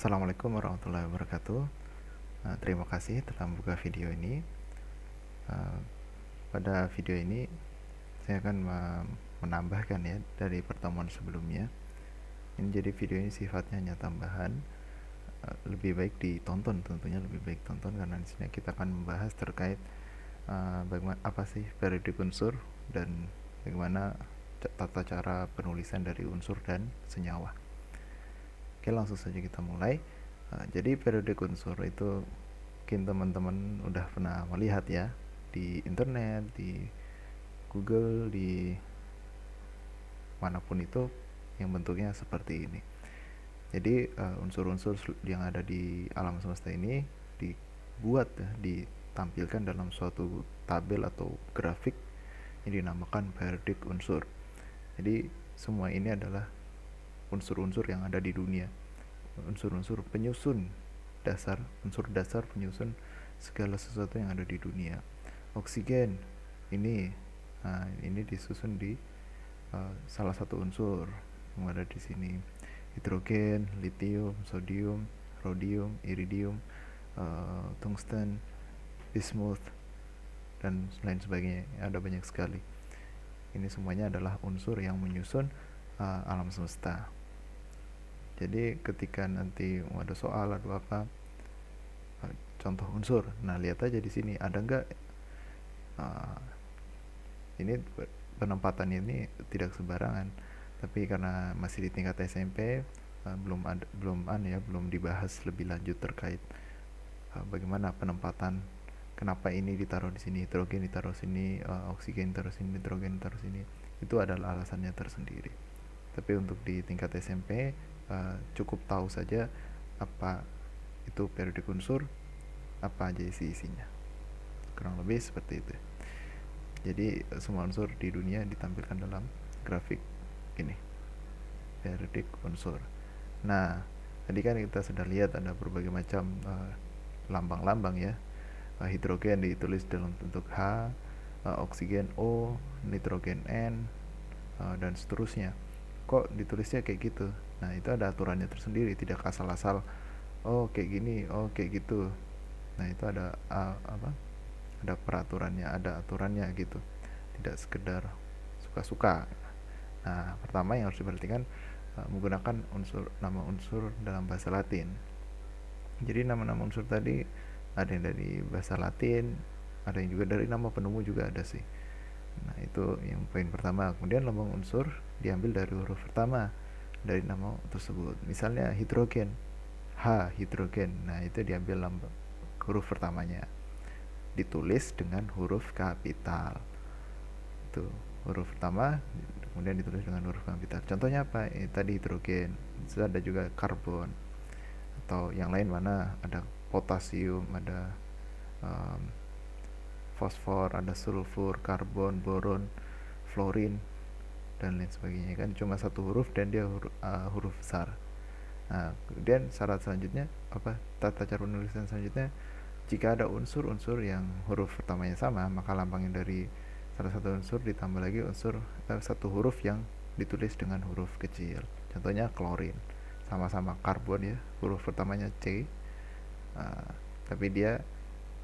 Assalamualaikum warahmatullahi wabarakatuh. Terima kasih telah membuka video ini. Uh, Pada video ini saya akan menambahkan ya dari pertemuan sebelumnya. Ini jadi video ini sifatnya hanya tambahan. Lebih baik ditonton, tentunya lebih baik tonton karena di sini kita akan membahas terkait bagaimana apa sih periodik unsur dan bagaimana tata cara penulisan dari unsur dan senyawa. Oke, langsung saja kita mulai. Jadi periodik unsur itu mungkin teman-teman udah pernah melihat ya di internet, di Google, di manapun itu yang bentuknya seperti ini. Jadi unsur-unsur yang ada di alam semesta ini dibuat ya, ditampilkan dalam suatu tabel atau grafik yang dinamakan periodik unsur. Jadi semua ini adalah unsur-unsur yang ada di dunia, unsur-unsur penyusun dasar, unsur dasar penyusun segala sesuatu yang ada di dunia. Oksigen ini disusun di salah satu unsur yang ada di sini. Hidrogen, litium, sodium, rhodium, iridium, tungsten, bismuth, dan lain sebagainya. Ada banyak sekali. Ini semuanya adalah unsur yang menyusun alam semesta. Jadi ketika nanti ada soal atau apa, contoh unsur, nah lihat aja di sini ada enggak ini penempatan ini tidak sembarangan, tapi karena masih di tingkat SMP belum dibahas lebih lanjut terkait bagaimana penempatan, kenapa ini ditaruh di sini, hidrogen ditaruh sini, oksigen ditaruh sini, nitrogen ditaruh sini. Itu adalah alasannya tersendiri. Tapi untuk di tingkat SMP cukup tahu saja apa itu periodik unsur, apa aja isinya. Kurang lebih seperti itu. Jadi semua unsur di dunia ditampilkan dalam grafik ini, periodik unsur. Nah, tadi kan kita sudah lihat ada berbagai macam lambang-lambang ya. Hidrogen ditulis dalam bentuk H, oksigen O, nitrogen N, dan seterusnya. Kok ditulisnya kayak gitu? Nah, itu ada aturannya tersendiri, tidak asal-asal oh kayak gini, oh kayak gitu. Nah, itu ada ada peraturannya, ada aturannya gitu, tidak sekedar suka-suka. Nah, pertama yang harus diperhatikan menggunakan nama unsur dalam bahasa Latin. Jadi nama-nama unsur tadi ada yang dari bahasa Latin, ada yang juga dari nama penemu juga ada sih. Nah, itu yang poin pertama. Kemudian lambang unsur diambil dari huruf pertama dari nama tersebut. Misalnya hidrogen, H, hidrogen. Nah, itu diambil lambang huruf pertamanya, ditulis dengan huruf kapital. Itu huruf pertama kemudian ditulis dengan huruf kapital. Contohnya apa? Tadi hidrogen. Terus ada juga karbon, atau yang lain mana ada potasium, ada fosfor, ada sulfur, karbon, boron, fluorin, dan lain sebagainya. Kan cuma satu huruf dan dia huruf besar. Nah, kemudian syarat selanjutnya apa? Tata cara penulisan selanjutnya, jika ada unsur-unsur yang huruf pertamanya sama, maka lambangnya dari salah satu unsur ditambah lagi unsur satu huruf yang ditulis dengan huruf kecil. Contohnya klorin, sama-sama karbon ya, huruf pertamanya C, tapi dia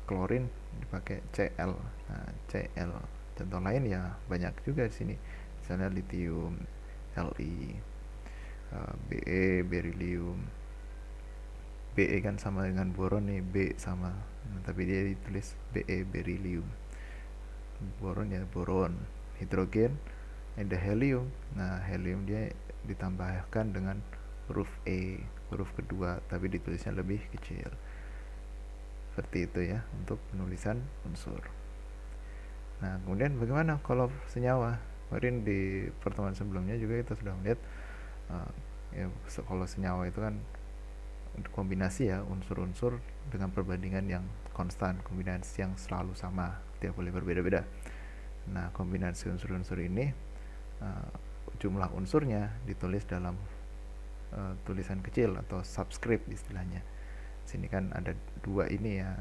klorin dipakai Cl. Nah, Cl. Contoh lain ya banyak juga di sini. Misalnya litium, Li, Be, berilium. Be kan sama dengan boron nih, B sama. Nah, tapi dia ditulis Be, berilium. Boron ya boron. Hidrogen ada helium. Nah, helium dia ditambahkan dengan huruf E, huruf kedua, tapi ditulisnya lebih kecil. Seperti itu ya untuk penulisan unsur. Nah, kemudian bagaimana kalau senyawa? Kemarin di pertemuan sebelumnya juga kita sudah melihat ya, kalau senyawa itu kan kombinasi ya unsur-unsur dengan perbandingan yang konstan, kombinasi yang selalu sama, tidak boleh berbeda-beda. Nah, kombinasi unsur-unsur ini jumlah unsurnya ditulis dalam tulisan kecil atau subscript istilahnya. Sini kan ada dua ini ya,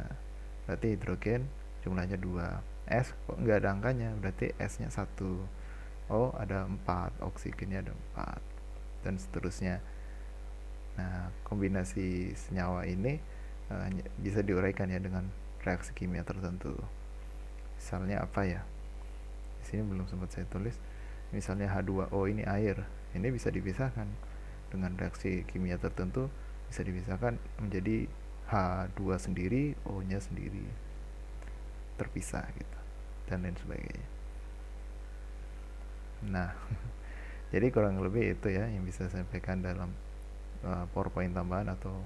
berarti hidrogen jumlahnya 2, S kok nggak ada angkanya, berarti S nya 1, O ada 4, oksigennya ada 4, dan seterusnya. Nah, kombinasi senyawa ini bisa diuraikan ya dengan reaksi kimia tertentu. Misalnya apa ya? Di sini belum sempat saya tulis. Misalnya H2O ini air, ini bisa dipisahkan dengan reaksi kimia tertentu, bisa dipisahkan menjadi H2 sendiri, O-nya sendiri, terpisah gitu, dan lain sebagainya. Nah, jadi kurang lebih itu ya yang bisa saya sampaikan dalam PowerPoint tambahan atau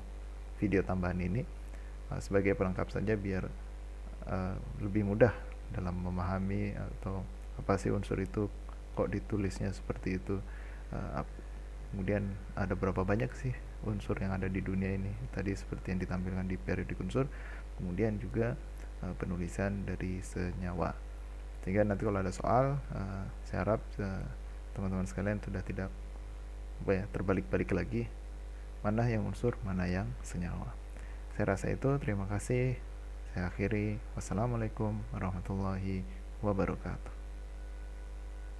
video tambahan ini, sebagai pelengkap saja biar lebih mudah dalam memahami atau apa sih unsur itu, kok ditulisnya seperti itu, kemudian ada berapa banyak sih unsur yang ada di dunia ini, tadi seperti yang ditampilkan di periodik unsur, kemudian juga penulisan dari senyawa, sehingga nanti kalau ada soal, saya harap teman-teman sekalian sudah tidak terbalik-balik lagi mana yang unsur, mana yang senyawa. Saya rasa itu. Terima kasih. Saya akhiri. Wassalamualaikum warahmatullahi wabarakatuh.